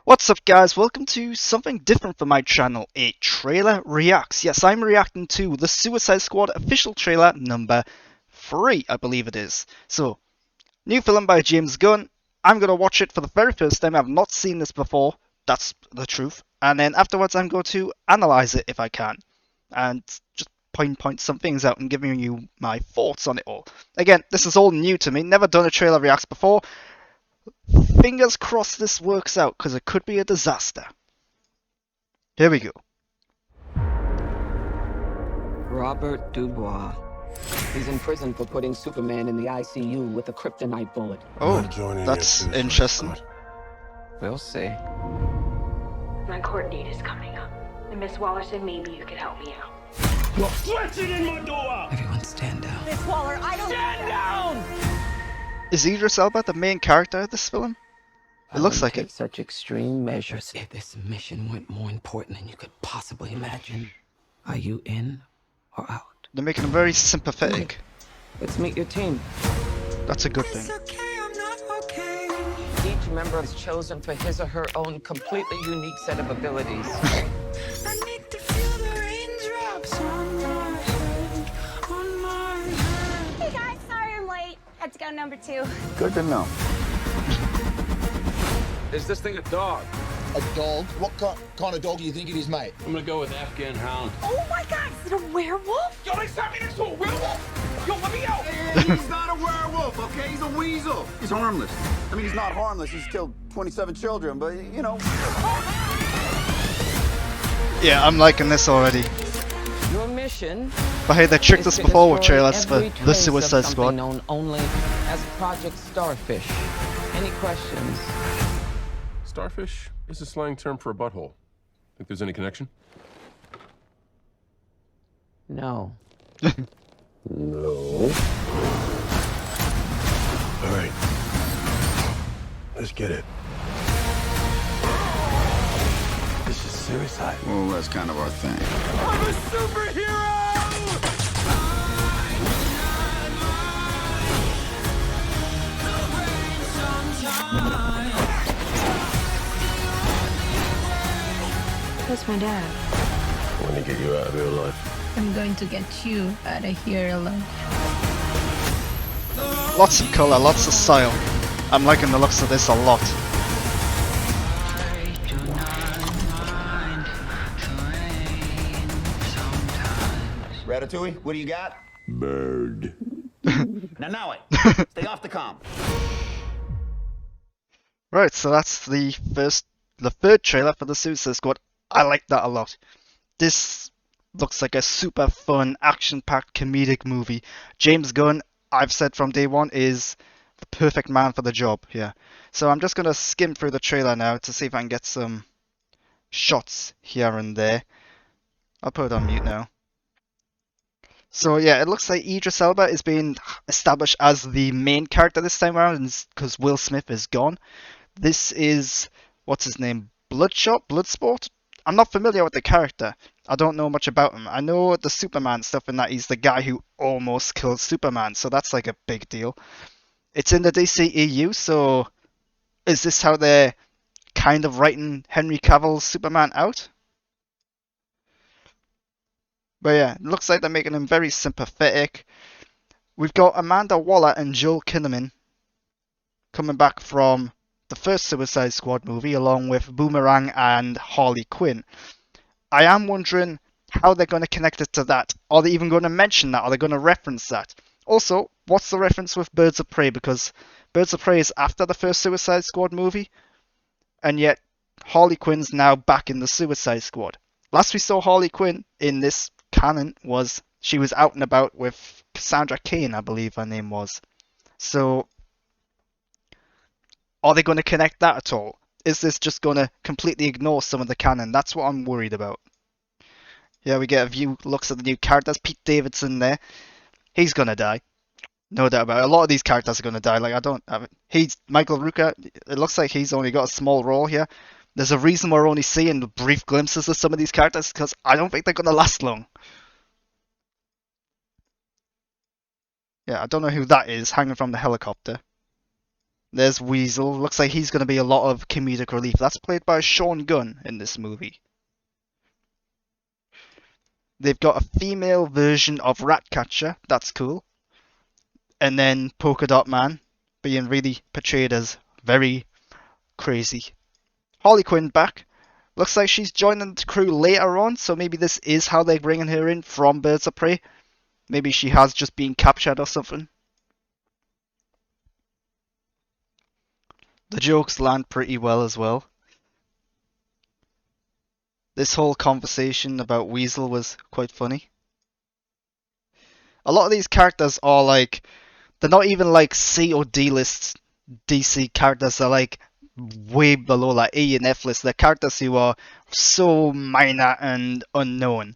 What's up guys, welcome to something different for my channel, a trailer reacts. Yes, I'm reacting to the Suicide Squad official trailer number 3, I believe it is. So, new film by James Gunn. I'm going to watch it for the very first time. I've not seen this before, that's the truth. And then afterwards I'm going to analyse it if I can. And just point some things out and giving you my thoughts on it all. Again, this is all new to me, never done a trailer reacts before. Fingers crossed this works out, because it could be a disaster. Here we go. Robert Dubois. He's in prison for putting Superman in the ICU with a kryptonite bullet. Oh, that's interesting. We'll see. My court date is coming up. And Miss Waller said maybe you could help me out. You're flexing in my door! Everyone stand down. Miss Waller, I don't... Stand down! Is Idris Elba the main character of this film? It looks like it. Such extreme measures. If this mission went more important than you could possibly imagine, are you in or out? They're making him very sympathetic. Let's meet your team. That's a good thing. Each member is chosen for his or her own completely unique set of abilities. I need to feel the raindrops on my head, on my head. Hey guys, sorry I'm late. Had to go number 2. Good to know. Is this thing a dog? A dog? What kind of dog do you think it is, mate? I'm gonna go with Afghan Hound. Oh my god, is it a werewolf? Yo, they sent me next to a werewolf! Yo, let me out! He's not a werewolf, okay? He's a weasel. He's harmless. I mean, he's not harmless. He's killed 27 children, but, you know. Yeah, I'm liking this already. Your mission But hey, they tricked is us to before with destroy trailers for every the trace of Suicide something Squad. known only as Project Starfish. Any questions? Starfish is a slang term for a butthole. Think there's any connection? No. No. All right. Let's get it. This is suicide. Well, that's kind of our thing. I'm a superhero! That's my dad. I want to get you out of here alive. I'm going to get you out of here alive. Lots of colour, lots of style. I'm liking the looks of this a lot. Ratatouille, what do you got? Bird. Now it. Stay off the comm. Right, so that's the third trailer for the Suicide Squad. I like that a lot. This looks like a super fun, action-packed, comedic movie. James Gunn, I've said from day one, is the perfect man for the job here. So I'm just going to skim through the trailer now to see if I can get some shots here and there. I'll put it on mute now. So yeah, it looks like Idris Elba is being established as the main character this time around because Will Smith is gone. This is, what's his name, Bloodsport? I'm not familiar with the character. I don't know much about him. I know the Superman stuff and that he's the guy who almost killed Superman, so that's like a big deal. It's in the DCEU, so is this how they're kind of writing Henry Cavill's Superman out? But yeah, it looks like they're making him very sympathetic. We've got Amanda Waller and Joel Kinnaman coming back from the first Suicide Squad movie, along with Boomerang and Harley Quinn. I am wondering how they're going to connect it to that. Are they even going to mention that? Are they going to reference that? Also, what's the reference with Birds of Prey? Because Birds of Prey is after the first Suicide Squad movie, and yet Harley Quinn's now back in the Suicide Squad. Last we saw Harley Quinn in this canon was she was out and about with Cassandra Cain, I believe her name was. So, are they going to connect that at all? Is this just going to completely ignore some of the canon? That's what I'm worried about. Yeah, we get a few looks at the new characters. Pete Davidson there. He's going to die. No doubt about it. A lot of these characters are going to die. Like, I don't have it. He's Michael Rooker. It looks like he's only got a small role here. There's a reason we're only seeing brief glimpses of some of these characters because I don't think they're going to last long. Yeah, I don't know who that is hanging from the helicopter. There's Weasel. Looks like he's going to be a lot of comedic relief. That's played by Sean Gunn in this movie. They've got a female version of Ratcatcher. That's cool. And then Polka Dot Man being really portrayed as very crazy. Harley Quinn back. Looks like she's joining the crew later on, so maybe this is how they're bringing her in from Birds of Prey. Maybe she has just been captured or something. The jokes land pretty well as well. This whole conversation about Weasel was quite funny. A lot of these characters are like, they're not even like C or D list DC characters. They're like way below like E and F list. They're characters who are so minor and unknown.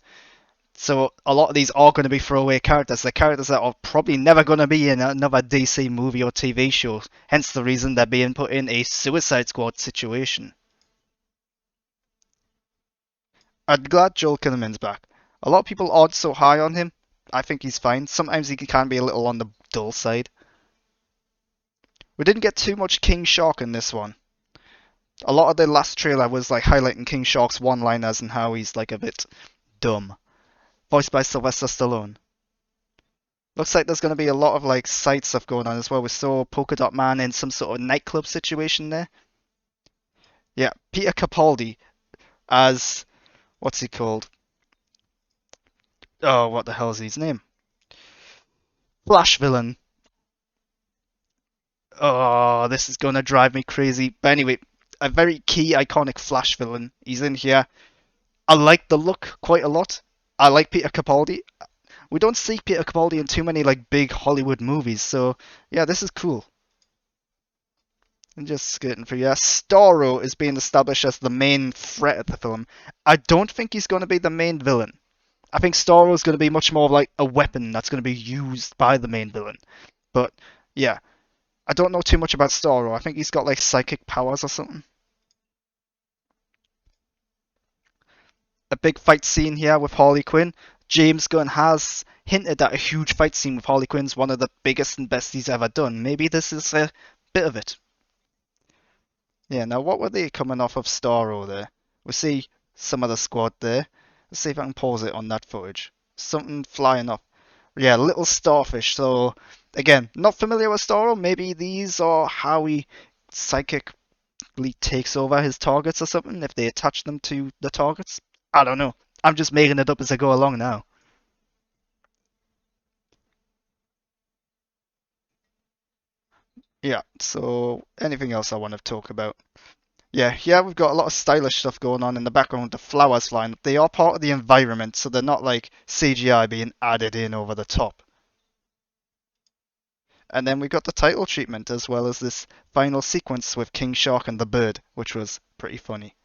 So a lot of these are going to be throwaway characters. They're characters that are probably never going to be in another DC movie or TV show. Hence the reason they're being put in a Suicide Squad situation. I'm glad Joel Kinnaman's back. A lot of people aren't so high on him. I think he's fine. Sometimes he can be a little on the dull side. We didn't get too much King Shark in this one. A lot of the last trailer was like highlighting King Shark's one-liners and how he's like a bit dumb. Voiced by Sylvester Stallone. Looks like there's going to be a lot of like side stuff going on as well. We saw Polka Dot Man in some sort of nightclub situation there. Yeah, Peter Capaldi as, what's he called? Oh, what the hell is his name? Flash villain. Oh, this is going to drive me crazy. But anyway, a very key iconic Flash villain. He's in here. I like the look quite a lot. I like Peter Capaldi. We don't see Peter Capaldi in too many like big Hollywood movies, so yeah, this is cool. I'm just skirting for you. Starro is being established as the main threat of the film. I don't think he's going to be the main villain. I think Starro is going to be much more like a weapon that's going to be used by the main villain. But yeah, I don't know too much about Starro. I think he's got like psychic powers or something. A big fight scene here with Harley Quinn. James Gunn has hinted at a huge fight scene with Harley Quinn's one of the biggest and best he's ever done. Maybe this is a bit of it. Yeah, now what were they coming off of Starro there? We see some of the squad there. Let's see if I can pause it on that footage. Something flying off. Yeah, little starfish. So, again, not familiar with Starro. Maybe these are how he psychically takes over his targets or something, if they attach them to the targets. I don't know. I'm just making it up as I go along now. Yeah, so anything else I want to talk about? Yeah, we've got a lot of stylish stuff going on in the background. The flowers flying. They are part of the environment, so they're not like CGI being added in over the top. And then we got the title treatment as well as this final sequence with King Shark and the bird, which was pretty funny.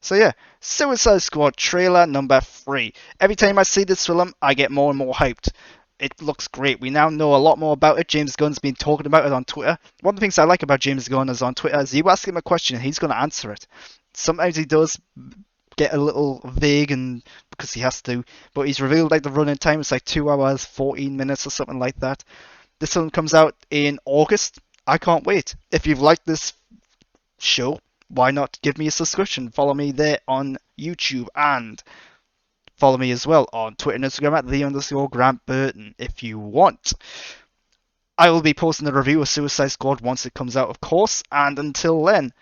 So yeah, Suicide Squad trailer number 3. Every time I see this film, I get more and more hyped. It looks great. We now know a lot more about it. James Gunn's been talking about it on Twitter. One of the things I like about James Gunn is on Twitter is you ask him a question and he's going to answer it. Sometimes he does get a little vague and because he has to, but he's revealed like the running time. It's like 2 hours, 14 minutes or something like that. This film comes out in August. I can't wait. If you've liked this show, why not give me a subscription? Follow me there on YouTube and follow me as well on Twitter and Instagram at _Grant Burton if you want. I will be posting a review of Suicide Squad once it comes out, of course. And until then,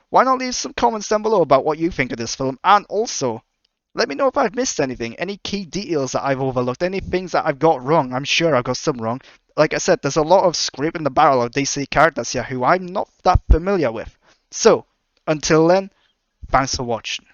why not leave some comments down below about what you think of this film? And also, let me know if I've missed anything, any key details that I've overlooked, any things that I've got wrong. I'm sure I've got some wrong. Like I said, there's a lot of scraping the barrel of DC characters here who I'm not that familiar with. So, until then, thanks for watching.